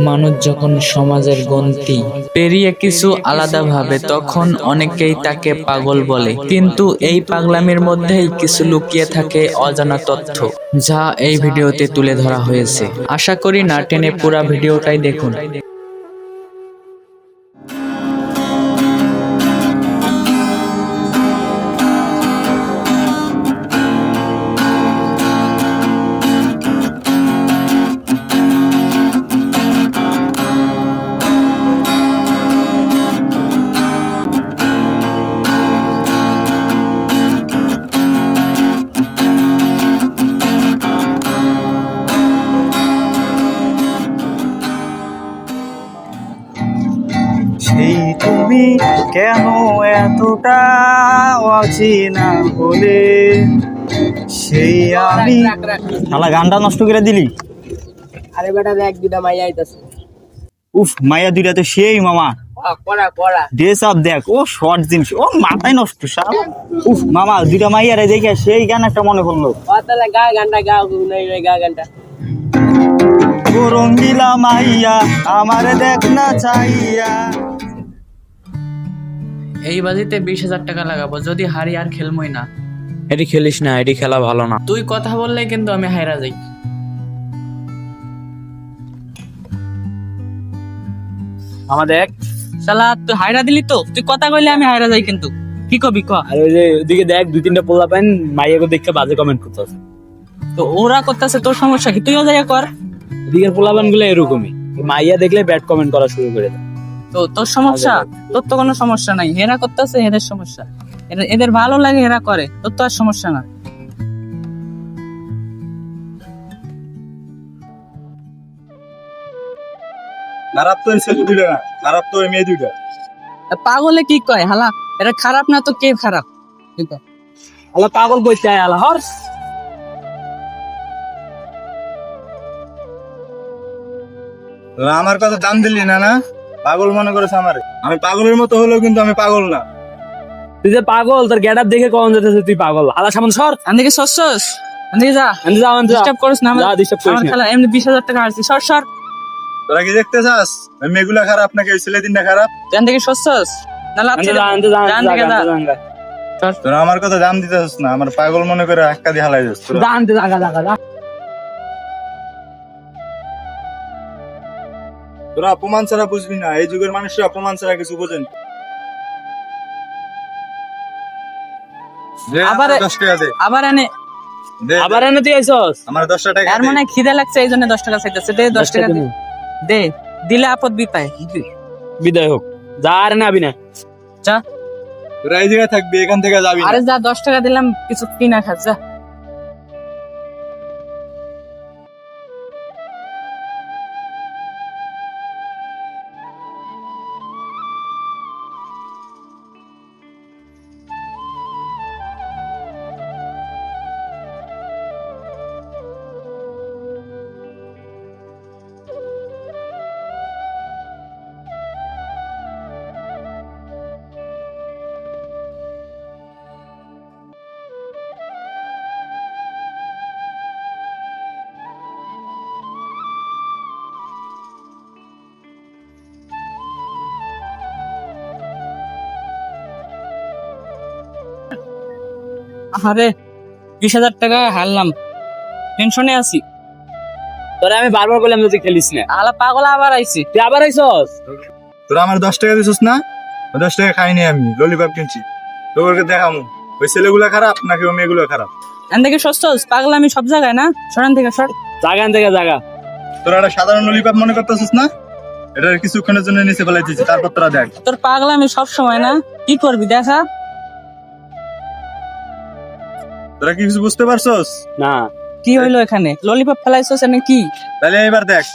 মানুষ যখন সমাজের গন্তি পেরিয়ে কিছু আলাদা ভাবে তখন অনেকেই তাকে পাগল বলে, কিন্তু এই পাগলামির মধ্যেই কিছু লুকিয়ে থাকে অজানা তথ্য, যা এই ভিডিওতে তুলে ধরা হয়েছে। আশা করি না টেনে পুরো ভিডিওটাই দেখুন। সেই তুমি কেন এতটা অচেনা বলে, সেই আমি। শালা গানটা নষ্ট করে দিলি। আরে বেটা দেখ দুটা মাইয়া আইতাছে। উফ, মাইয়া দুইটা তো সেই মামা। পড়া পড়া ড্রেস আপ দেখ, ও শর্ট জিন্স, ও মাথায় নষ্ট শালা। উফ মামা, দুইটা মাইয়া রে দেখে সেই গান একটা মনে পড়লো। তাহলে গা গানটা গাও নাই গা গানটা। ও রঙ্গিলা মাইয়া আমারে দেখ না চাইয়া। এই বাজিতে 20,000 টাকা লাগাবো, যদি হারি আর খেলমই না। এটি খেলিস না, এটি খেলা ভালো না। তুই কথা বললেই কিন্তু আমি হাইরা যাই। দেখ শালা তুই হায়রা দিলি তো, তুই কথা কইলে আমি হায়রা যাই কিন্তু। কি কবি ক? আর ওই যে ওদিকে দেখ, দুই তিনটা পোলা পাইন মাইয়াকে দেখে বাজে কমেন্ট করতেছে। তো ওরা করতেছে, তোর সমস্যা কি? তুইও যাইয়া কর। ওদিকের পোলাপান গুলো এরকমই, মাইয়া দেখলে ব্যাড কমেন্ট করা শুরু করে দেয়। তো তোর সমস্যা? তোর তো কোনো সমস্যা নাই, হেরা করতেছে এদের সমস্যা। এদের ভালো লাগে হেরা করে, তোর তো আর সমস্যা না। খারাপ তো ছেলে দুইটা না, খারাপ তো মেয়ে দুইটা। পাগলে কি কয় হালা? এটা খারাপ না তো কে খারাপ? আলা পাগল কইতে আয় আলা হর। তোরা আমার কথা দাম দিলি না, না পাগল মনে করেছে আমারে। আমি পাগলের মতো হলেও কিন্তু আমি পাগল না। তুই যে পাগল, তোর গেটআপ দেখে কখন যেতেছে তুই পাগল। আলা সামন সর, আন্দিকে সসস, আন্দিকে যা। আনতে যা, আনতে যা। ডিস্টার্ব করিস না যা, disturb করিস আমার না। খেলা। এমনি 20,000 টাকা আসছি, সর সর। তোরা কি দেখতে চাস ওই মেয়েগুলা খারাপ নাকি ওই ছেলে তিনটা খারাপ? তুই আন্দিকে সসস না লাভ আনতে যা, আনতে যা, আনতে যা, আনতে যা। তোরা আমার কথা দাম দিতে চাস না, আমার পাগল মনে করে একটা দিয়ে হালাই যাস তোরা। যা, আনতে যা, যা, যা, যা। তোরা অপমান ছাড়া বুঝবি না, এই যুগের মানুষরা অপমান ছাড়া কিছু বোঝেন। দে আবার আমার 10 টাকা দে। আবার এনে দে, আবার এনে তুই আইছস? আমার 10 টাকা আর দে। মনে হয় খিদে লাগছে এই জন্য 10 টাকা চাইতেছে। দে 10 টাকা দে। দে দিলে আপদ বিপায়। বিদায় হোক, যা আর না আবি না। যা। তোরা এই জায়গায় থাকবি, এখান থেকে যাবি না। আরে যা, 10 টাকা দিলাম, কিছু কিনা খা যা। আরে 20,000 টাকা হারলাম, টেনশনে আছি। তোরে আমি বারবার বললাম তুই খেলিস না। আলা পাগল আবার আইছে। তুই আবার আইছস? তোরা আমার 10 টাকা দিছিস না, ওই 10 টাকা খাইনি আমি, ললিপপ কিনছি। তোকে দেখামু ওই ছেলেগুলা খারাপ নাকি ওই মেয়েগুলো খারাপ। এদিকে সস্তাস পাগল আমি সব জায়গায় না, সরান থেকে সর। জাগান থেকে জাগা। তোরা একটা সাধারণ ললিপপ মনে করতেছিস না, এটা কিছুক্ষণের জন্য নিচে ফেলাই দিচ্ছি, তারপর তোরা দেখ। তোর পাগল আমি সব সময় না, কি করবি দেখা। তোরা কি কিছু বুঝতে পারছস? না কি হইলো এখানে? ললিপপ ফেলাইছস এনে কি? তাহলে এবার দেখ।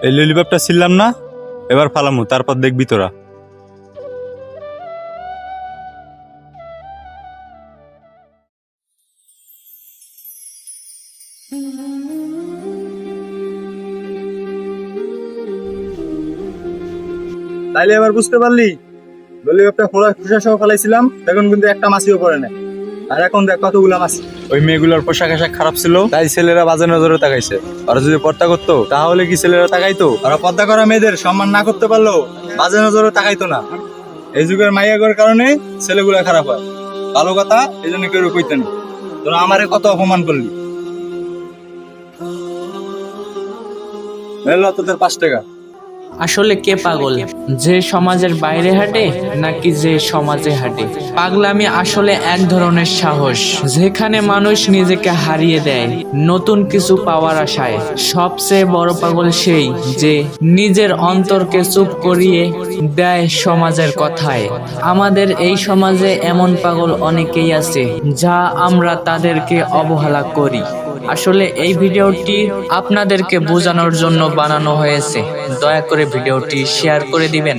এই ললিপপটা ছিললাম না, এবার ফালামু, তারপর দেখবি তোরা। তাইলে এবার বুঝতে পারলি ললিপপটা খোসা সহ ফেলাইছিলাম, তখন কিন্তু একটা মাছিও পড়ে নাই। আর এখন দেখ কতগুলা মাছি। ওই মেয়েগুলোর পোশাক আশাক খারাপ ছিল, তাই ছেলেরা বাজে নজরে তাকাইছে। ওরা যদি পর্দা করতো তাহলে কি ছেলেরা তাকাইতো? ওরা পর্দা করা মেয়েদের সম্মান না করতে পারলো বাজে নজরে তাকাইতো না। এই যুগের মাইয়াগর কারণে ছেলেগুলা খারাপ হয়। ভালো কথা এই জন্য কেউ কইতে না। তোরা আমারে কত অপমান করলি। এলো তোদের 5 টাকা। আসলে কে পাগল, যে সমাজের বাইরে হাঁটে নাকি যে সমাজে হাঁটে? পাগলামি আসলে এক ধরনের সাহস, যেখানে মানুষ নিজেকে হারিয়ে দেয় নতুন কিছু পাওয়ার আশায়। সবচেয়ে বড় পাগল সেই যে নিজের অন্তরকে চুপ করিয়ে দেয় সমাজের কথায়। আমাদের এই সমাজে এমন পাগল অনেকেই আছে, যা আমরা তাদেরকে অবহেলা করি। আসলে এই ভিডিওটি আপনাদেরকে বোঝানোর জন্য বানানো হয়েছে। দয়া করে ভিডিওটি শেয়ার করে দিবেন।